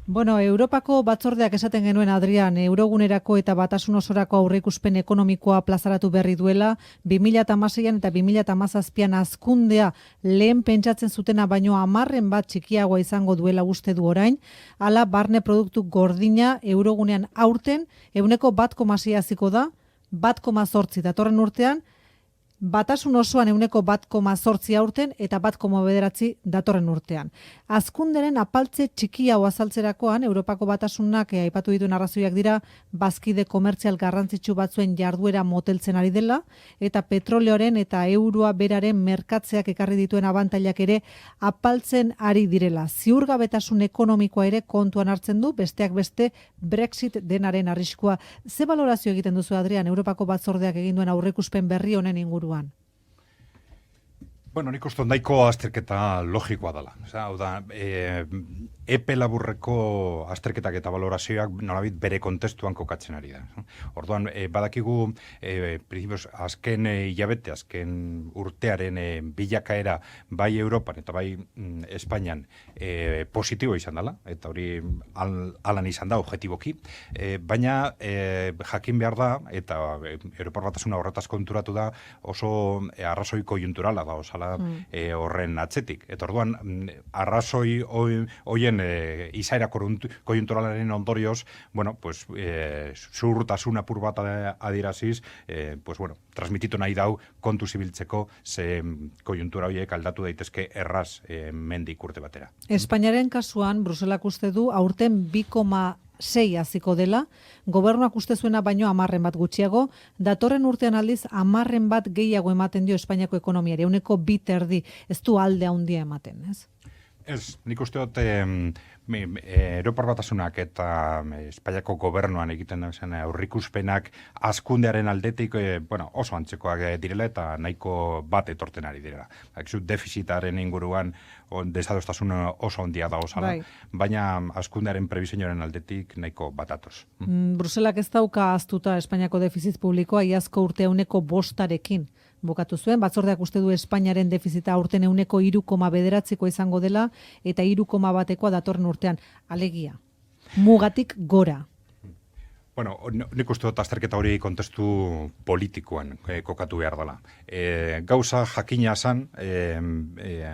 Bueno, Europako batzordeak esaten genuen, Adrian, eurogunerako eta batasun osorako aurreikuspen ekonomikoa plazaratu berri duela, 2016an eta 2017an hazkundea lehen pentsatzen zutena baino 10 bat txikiagoa izango duela uste du orain, hala barne produktu gordina eurogunean aurten 1,6 haziko da, 1,8 datorren urtean, batasun osoan 1,8 aurten eta 1,9 datorren urtean. Hazkunderen apaltze txikia azaltzerakoan, Europako batasunak aipatu dituen arrazoiak dira, bazkide komertzial garrantzitsu batzuen jarduera moteltzen ari dela, eta petroleoaren eta euroa beraren merkatzeak ekarri dituen abantailak ere apaltzen ari direla. Ziurgabetasun ekonomikoa ere kontuan hartzen du, besteak beste Brexit denaren arriskua. Ze balorazio egiten duzu, Adrian, Europako batzordeak egin duen aurreikuspen berri honen inguruan? Bueno, nik uste nahiko azterketa logikoa dela. Hau da, epe laburreko azterketak eta valorazioak nolabait bere kontestuan kokatzen ari da. Orduan, badakigu, principios, azken hilabete, azken urtearen bilakaera bai Europan eta bai Espainian positibo izan dela, eta hori alan izan da, objetiboki, baina jakin behar da, eta Europar Batasuna horretaz konturatu da, oso arrazoi kojunturala da, osala horren atzetik. Eta orduan, arrazoi hoien izaera kojunturalaren ondorioz, bueno, pues, zuhurtasun apur bat adieraziz, pues, bueno, transmititu nahi dau kontu zibiltzeko ze kojuntura horiek aldatu daitezke erraz mendik urte batera. Espainiaren kasuan, Bruselak uste du, aurten 2,6 haziko dela, gobernuak uste zuena baino 10 bat gutxiago, datorren urtean aldiz 10 bat gehiago ematen dio Espainiako ekonomiari, 1,2 ez du alde handia ematen, ez? Ez, nik uste dut Europar Batasunak eta Espainiako gobernuan egiten zen aurrikuspenak hazkundearen aldetik bueno, oso antzekoak direla eta nahiko bat etorten ari direla. Defizitaren inguruan desadostasun oso handia da osala, baina hazkundearen prebisioaren aldetik nahiko bat atoz. Bruselak ez dauka ahaztuta Espainiako defizit publikoa iazko urte 1,5 bukatu zuen, batzordeak uste du Espainiaren defizita aurten 1,3 izango dela eta 3,1 datorren urtean, alegia. Mugatik gora. Bueno, nik uste dut azterketa hori kontestu politikoan kokatu behar dela. Gauza jakina zan,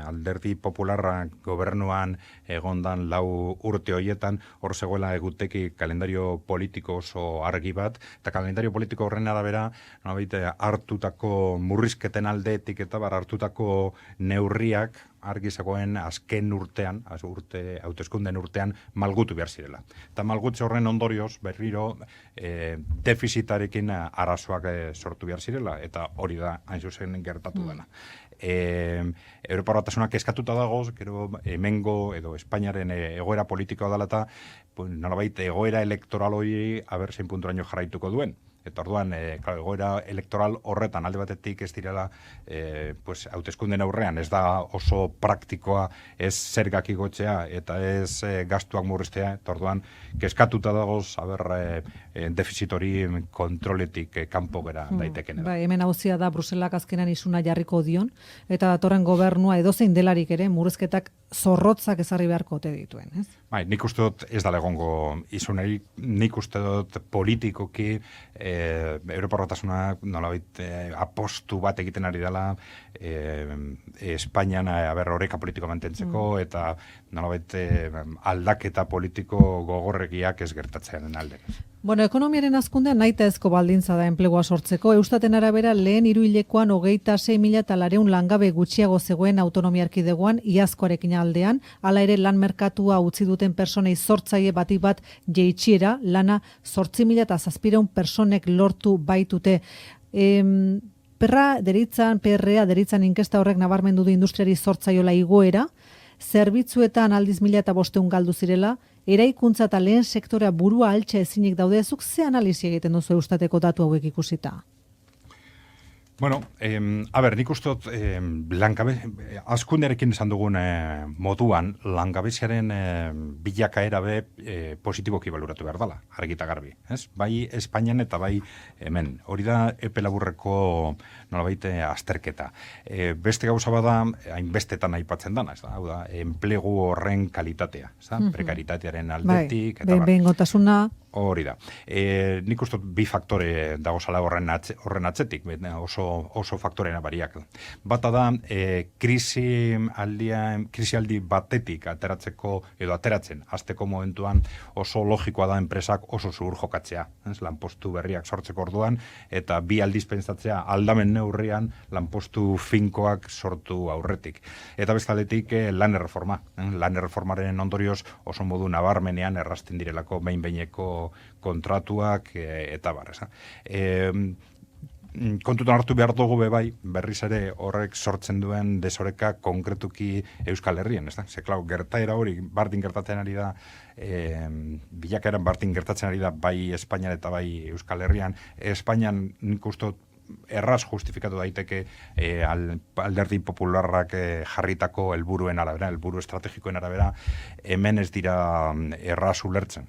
alderdi popularra gobernuan egondan 4 urte horietan, hor zegoela eguteki kalendario politiko oso argi bat, eta kalendario politiko horren arabera, hartutako murrizketen aldeetik eta hartutako neurriak, argizagoen azken urtean, hauteskunden urtean, malgutu behar zirela. Eta malgutze horren ondorioz, berriro, defizitarekin arazoak sortu behar zirela, eta hori da, hain zuzen gertatu dena. Europar Batasunak eskatuta dagoz, gero hemengo edo Espainiaren egoera politikoa dela eta nolabait egoera elektoral hori aber zein punturaino jarraituko duen. Eta orduan, egoera elektoral horretan alde batetik ez direla hauteskunden aurrean, ez da oso praktikoa ez zergak igotzea eta ez gastuak murriztea, eta orduan, kezkatuta dagoz, defizit hori kontroletik kanpo gera daiteken. Hemen hauzia da Bruselak azkenan isuna jarriko dion, eta datorren gobernua edozein delarik ere, murrizketak zorrotzak ezarri beharko ote dituen, ez? Nik uste dut ez da egongo izunei, nik uste dut politikoki Europar Batasunak nolabait apostu bat egiten ari dela Espainian oreka politiko mantentzeko eta nolabait aldaketa politiko gogorregiak ez gertatzearen alde. Bueno, ekonomiaren hazkundea nahitaezko baldintza da enplegua sortzeko. Eustaten arabera lehen hiruhilekoan 26.400 langabe gutxiago zegoen autonomia erkidegoan iazkoarekin aldean, hala ere lan merkatua utzi duten personei sortzaile batik bat jeitsiera, lana 8.700 personek lortu baitute. PRA deritzan inkesta horrek nabarmendu du industriari sortzaiola igoera, zerbitzuetan aldiz 1.500 galdu zirela, eraikuntza eta lehen sektorea burua altxa ezinik daude, zuk ze analizi egiten duzu Eustateko datu hauek ikusita? Bueno, nik uste dut, azkunderekin esan dugun moduan, langabeziaren bilakaera be positiboki baloratu behar dela, argita garbi. Ez? Bai Espainian eta bai hemen. Hori da epe laburreko nolabait azterketa. Beste gauza bada, hainbestetan aipatzen dana, ez da? Hau da, enplegu horren kalitatea, ez da? Prekaritatearen aldetik, eta behingotasuna. Hori da. Nik uste bi faktore dagozala horren atzetik, oso faktoreena bariak. Bata da, krisialdi batetik ateratzen, hasteko momentuan oso logikoa da enpresak oso zuhur jokatzea, lanpostu berriak sortzeko orduan, eta bi aldiz pentsatzea aldamen neurrian lanpostu finkoak sortu aurretik. Eta bestaldetik lan erreforma. Lan erreformaren ondorioz oso modu nabarmenean errasten direlako behin-behineko kontratuak eta bar. Kontutan hartu behar dugu bebai, berriz ere horrek sortzen duen desoreka konkretuki Euskal Herrien, ez da? Ze, klau, gertaera hori bardin gertatzen ari da, bilakaeran bardin gertatzen ari da bai Espainian eta bai Euskal Herrian. Espainian nik uste erraz justifikatu daiteke alderdi popularrak jarritako helburuen arabera, helburu estrategikoen arabera, hemen ez dira erraz ulertzen.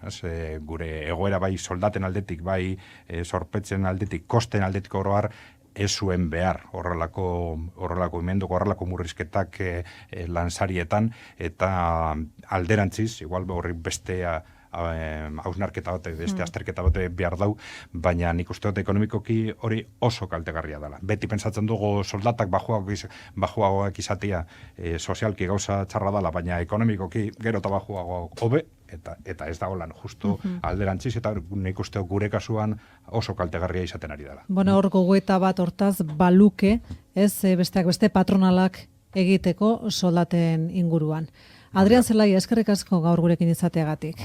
Gure egoera bai soldaten aldetik, bai zorpetzen aldetik, kosten aldetik oro har, ez zuen behar horrelako imendoko, horrelako murrizketak lansarietan, eta alderantziz, igual horri beste hausnarketa bate, beste azterketa bate behar dau, baina nik uste dut ekonomikoki hori oso kaltegarria dela. Beti pentsatzen dugu soldatak bajuagoak izatea sozialki gauza txarra dela, baina ekonomikoki gero eta bajuago hobe, eta ez da holan, justu alderantziz, eta nik uste gure kasuan oso kaltegarria izaten ari dela. Bueno, hor gogoeta bat hortaz baluke, ez besteak beste patronalak egiteko soldaten inguruan. Adrian Zelai, eskerrik asko gaur gurekin izateagatik.